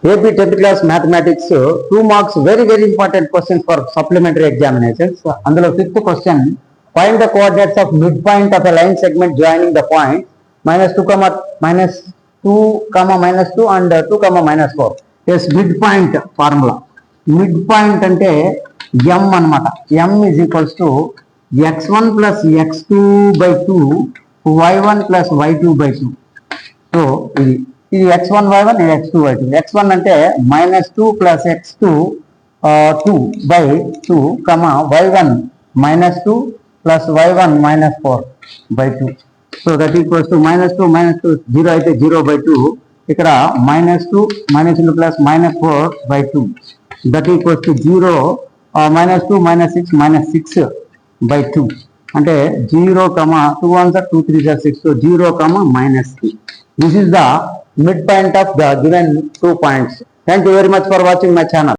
AP 10th class mathematics 2 marks very important questions for supplementary examinations. అందులో 5th question, find the coordinates of midpoint of a line segment joining the point -2, -2 and 2, -4. Yes, midpoint formula. Midpoint అంటే m అన్నమాట. m is equals to x1 plus x2 by 2 y1 plus y2 by 2. So ఇది x1 y1, ఇది x2 y2. x1 అంటే -2 plus x2 2 by 2, y1 -2 plus y1 -4 by 2. So that equals to -2 0 అయితే 0 by 2, ఇక్కడ -2 plus -4 by 2, that equals to 0, -2 -6 by 2. అంటే 0, 2 1s are 2 3s are 6, so 0, -3. This is the midpoint of the given 2 points. Thank you very much for watching my channel.